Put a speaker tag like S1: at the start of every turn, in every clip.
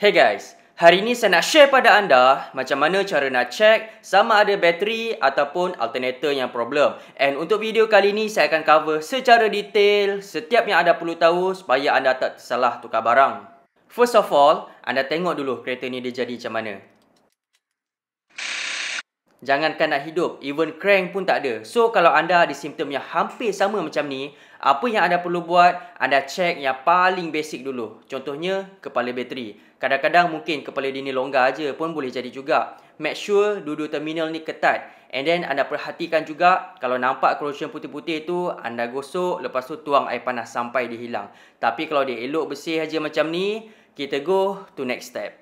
S1: Hey guys, hari ini saya nak share pada anda macam mana cara nak check sama ada bateri ataupun alternator yang problem. And untuk video kali ini saya akan cover secara detail setiap yang anda perlu tahu supaya anda tak tersalah tukar barang. First of all, anda tengok dulu kereta ni dia jadi macam mana. Jangankan nak hidup, even crank pun tak ada. So kalau anda ada simptom yang hampir sama macam ni, apa yang anda perlu buat? Anda check yang paling basic dulu. Contohnya, kepala bateri. Kadang-kadang mungkin kepala dia ni longgar je pun boleh jadi juga. Make sure dua-dua terminal ni ketat. And then anda perhatikan juga, kalau nampak corrosion putih-putih tu, anda gosok, lepas tu tuang air panas sampai dia hilang. Tapi kalau dia elok bersih aja macam ni, kita go to next step.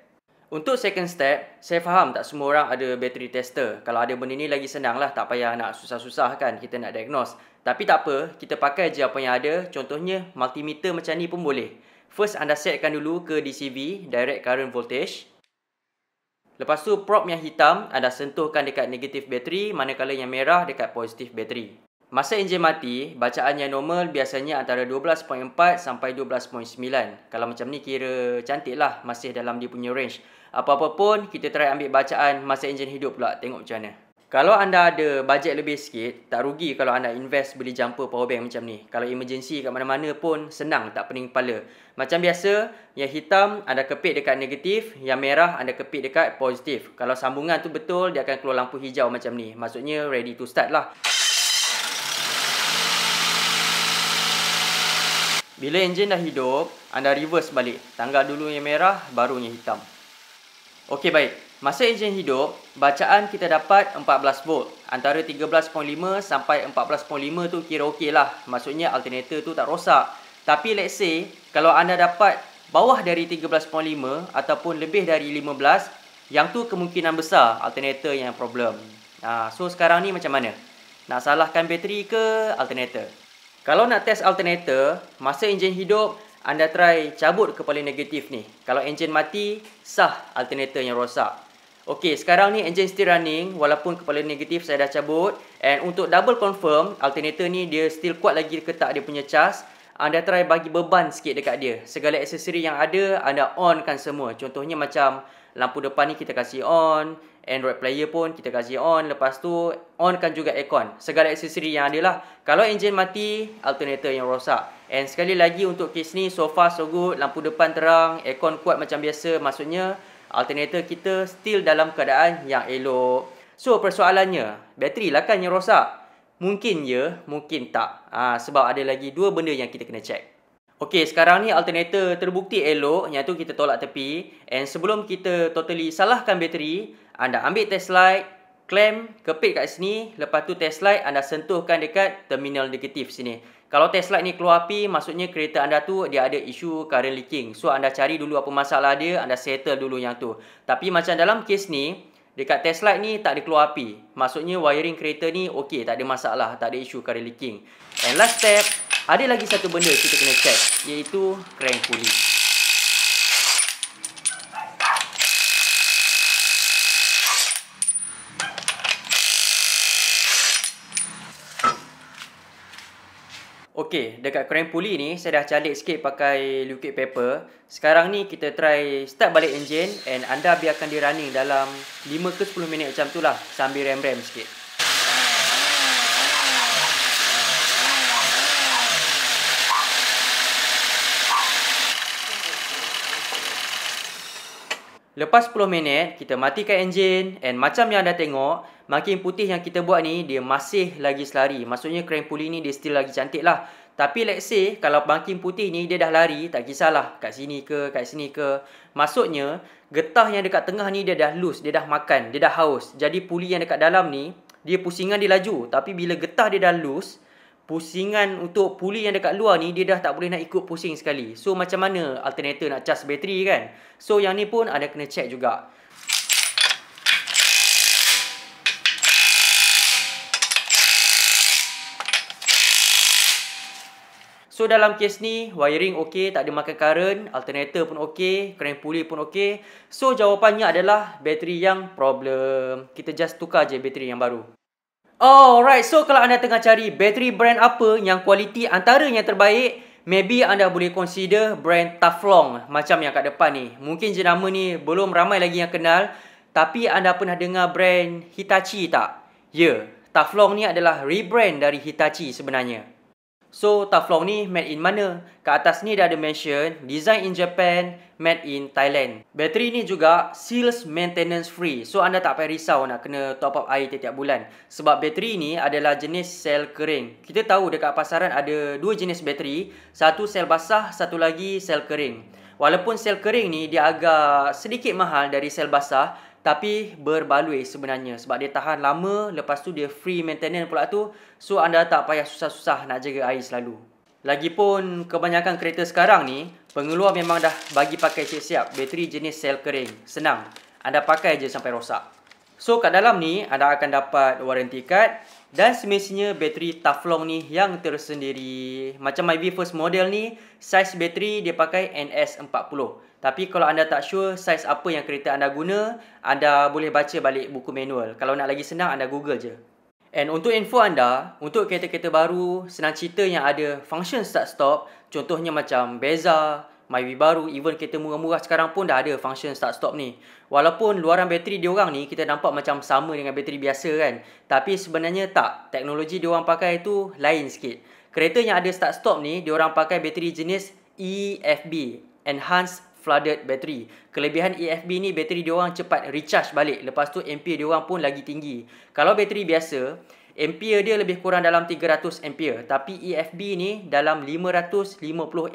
S1: Untuk second step, saya faham tak semua orang ada battery tester. Kalau ada benda ni lagi senang lah, tak payah nak susah-susah kan kita nak diagnose. Tapi tak apa, kita pakai je apa yang ada. Contohnya, multimeter macam ni pun boleh. First, anda setkan dulu ke DCV, Direct Current Voltage. Lepas tu, probe yang hitam, anda sentuhkan dekat negatif bateri, manakala yang merah dekat positif bateri. Masa enjin mati, bacaan yang normal biasanya antara 12.4 sampai 12.9. Kalau macam ni kira cantik lah, masih dalam dia punya range. Apa-apa pun, kita try ambil bacaan masa enjin hidup pula, tengok macam mana. Kalau anda ada bajet lebih sikit, tak rugi kalau anda invest beli jumper power bank macam ni. Kalau emergency kat mana-mana pun senang, tak pening kepala. Macam biasa, yang hitam anda kepit dekat negatif, yang merah anda kepit dekat positif. Kalau sambungan tu betul, dia akan keluar lampu hijau macam ni. Maksudnya ready to start lah. Bila enjin dah hidup, anda reverse balik. Tanggal dulu yang merah, baru yang hitam. Okey baik, masa enjin hidup, bacaan kita dapat 14 volt. Antara 13.5 sampai 14.5 tu kira okey lah. Maksudnya alternator tu tak rosak. Tapi let's say, kalau anda dapat bawah dari 13.5 ataupun lebih dari 15, yang tu kemungkinan besar alternator yang problem. So sekarang ni macam mana? Nak salahkan bateri ke alternator? Kalau nak test alternator, masa enjin hidup, anda try cabut kepala negatif ni. Kalau enjin mati, sah alternator yang rosak. Okey, sekarang ni enjin still running walaupun kepala negatif saya dah cabut. And untuk double confirm, alternator ni dia still kuat lagi ke tak dia punya cas, anda try bagi beban sikit dekat dia. Segala aksesori yang ada, anda onkan semua. Contohnya macam lampu depan ni kita kasih on, Android player pun kita kasih on. Lepas tu onkan juga aircon. Segala aksesori yang ada lah. Kalau enjin mati, alternator yang rosak. And sekali lagi untuk kes ni, so far so good. Lampu depan terang, aircon kuat macam biasa. Maksudnya alternator kita still dalam keadaan yang elok. So persoalannya, bateri lah kan yang rosak. Mungkin ya, mungkin tak. Sebab ada lagi dua benda yang kita kena check. Okey, sekarang ni alternator terbukti elok, yang tu kita tolak tepi. And sebelum kita totally salahkan bateri, anda ambil test light, clamp, kepit kat sini. Lepas tu test light anda sentuhkan dekat terminal negatif sini. Kalau test light ni keluar api, maksudnya kereta anda tu dia ada isu current leaking. So anda cari dulu apa masalah dia, anda settle dulu yang tu. Tapi macam dalam kes ni, dekat test light ni tak ada keluar api. Maksudnya wiring kereta ni okey, tak ada masalah, tak ada isu current leaking. And last step, ada lagi satu benda kita kena check, iaitu crank pulley. Okey, dekat crank pulley ni saya dah calik sikit pakai liquid paper. Sekarang ni kita try start balik enjin and anda biarkan dia running dalam 5 ke 10 minit macam tu lah sambil rem-rem sikit. Lepas 10 minit, kita matikan enjin and macam yang anda tengok, makin putih yang kita buat ni, dia masih lagi selari. Maksudnya crank pulley ni dia still lagi cantik lah. Tapi let's say, kalau makin putih ni dia dah lari, tak kisahlah kat sini ke, kat sini ke. Maksudnya, getah yang dekat tengah ni dia dah loose, dia dah makan, dia dah haus. Jadi pulley yang dekat dalam ni, dia pusingan dia laju. Tapi bila getah dia dah loose, pusingan untuk pulley yang dekat luar ni, dia dah tak boleh nak ikut pusing sekali. So macam mana alternator nak cas bateri kan? So yang ni pun ada kena check juga. So dalam kes ni, wiring okey, tak ada makan current, alternator pun okey, crank pulley pun okey. So jawapannya adalah bateri yang problem. Kita just tukar je bateri yang baru. Alright, so kalau anda tengah cari bateri brand apa yang kualiti antara yang terbaik, maybe anda boleh consider brand Taflong macam yang kat depan ni. Mungkin jenama ni belum ramai lagi yang kenal, tapi anda pernah dengar brand Hitachi tak? Ya, Taflong ni adalah rebrand dari Hitachi sebenarnya. So, Taflong ni made in mana? Kat atas ni dah ada mention, design in Japan, made in Thailand. Bateri ni juga seals maintenance free. So, anda tak payah risau nak kena top up air tiap-tiap bulan. Sebab bateri ni adalah jenis sel kering. Kita tahu dekat pasaran ada dua jenis bateri. Satu sel basah, satu lagi sel kering. Walaupun sel kering ni dia agak sedikit mahal dari sel basah, tapi berbaloi sebenarnya sebab dia tahan lama, lepas tu dia free maintenance pula tu. So anda tak payah susah-susah nak jaga air selalu. Lagipun kebanyakan kereta sekarang ni pengeluar memang dah bagi pakai siap-siap bateri jenis sel kering. Senang, anda pakai je sampai rosak. So kat dalam ni anda akan dapat warranty card dan semestinya bateri Taflong ni yang tersendiri. Macam Myvi first model ni, saiz bateri dia pakai NS40. Tapi kalau anda tak sure saiz apa yang kereta anda guna, anda boleh baca balik buku manual. Kalau nak lagi senang, anda Google je. And untuk info anda, untuk kereta-kereta baru, senang cerita yang ada function start-stop, contohnya macam Beza, Myvi baru, even kereta murah-murah sekarang pun dah ada function start-stop ni. Walaupun luaran bateri diorang ni, kita nampak macam sama dengan bateri biasa kan. Tapi sebenarnya tak. Teknologi diorang pakai tu lain sikit. Kereta yang ada start-stop ni, diorang pakai bateri jenis EFB, Enhanced Flooded Battery. Kelebihan EFB ni, bateri diorang cepat recharge balik. Lepas tu ampere diorang pun lagi tinggi. Kalau bateri biasa, ampere dia lebih kurang dalam 300 ampere. Tapi EFB ni dalam 550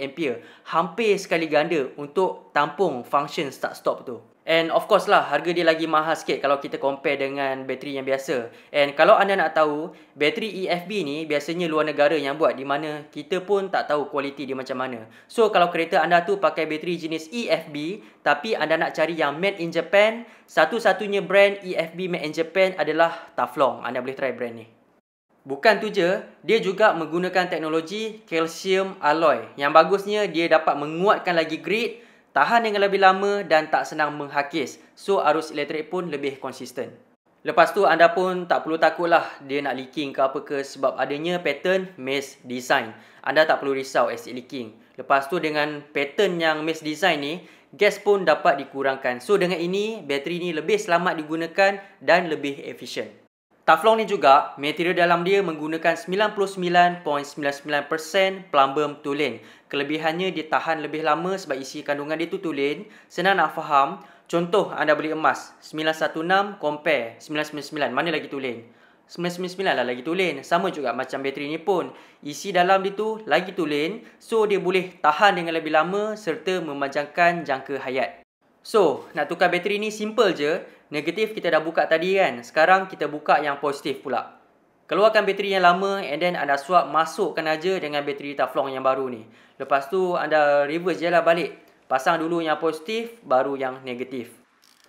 S1: ampere. Hampir sekali ganda untuk tampung function start-stop tu. And of course lah, harga dia lagi mahal sikit kalau kita compare dengan bateri yang biasa. And kalau anda nak tahu, bateri EFB ni biasanya luar negara yang buat, di mana kita pun tak tahu kualiti dia macam mana. So kalau kereta anda tu pakai bateri jenis EFB, tapi anda nak cari yang made in Japan, satu-satunya brand EFB made in Japan adalah Taflong. Anda boleh try brand ni. Bukan tu je, dia juga menggunakan teknologi calcium alloy. Yang bagusnya, dia dapat menguatkan lagi grid, tahan dengan lebih lama dan tak senang menghakis. So arus elektrik pun lebih konsisten. Lepas tu anda pun tak perlu takutlah dia nak leaking ke apa ke, sebab adanya pattern mesh design. Anda tak perlu risau acid leaking. Lepas tu dengan pattern yang mesh design ni, gas pun dapat dikurangkan. So dengan ini, bateri ni lebih selamat digunakan dan lebih efisien. Taflong ni juga, material dalam dia menggunakan 99.99% plumbum tulen. Kelebihannya dia tahan lebih lama sebab isi kandungan dia tu tulen. Senang nak faham. Contoh, anda beli emas 916 compare 999. Mana lagi tulen? 999 lah lagi tulen. Sama juga macam bateri ni pun. Isi dalam dia tu lagi tulen. So dia boleh tahan dengan lebih lama serta memanjangkan jangka hayat. So, nak tukar bateri ni simple je. Negatif kita dah buka tadi kan. Sekarang kita buka yang positif pula. Keluarkan bateri yang lama and then anda swap masukkan aja dengan bateri Taflong yang baru ni. Lepas tu anda reverse je lah balik. Pasang dulu yang positif, baru yang negatif.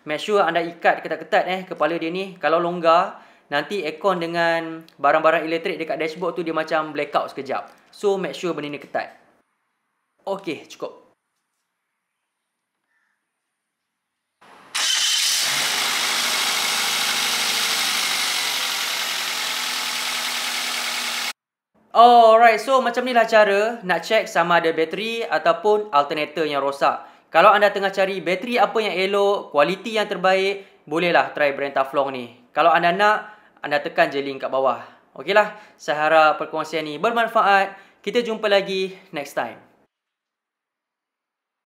S1: Make sure anda ikat ketat-ketat kepala dia ni. Kalau longgar, nanti aircon dengan barang-barang elektrik dekat dashboard tu dia macam blackout sekejap. So make sure benda ni ketat. Okey, cukup. Alright, so macam ni lah cara nak check sama ada bateri ataupun alternator yang rosak. Kalau anda tengah cari bateri apa yang elok, kualiti yang terbaik, bolehlah try brand Taflong ni. Kalau anda nak, anda tekan je link kat bawah. Okeylah, saya harap perkongsian ni bermanfaat. Kita jumpa lagi next time.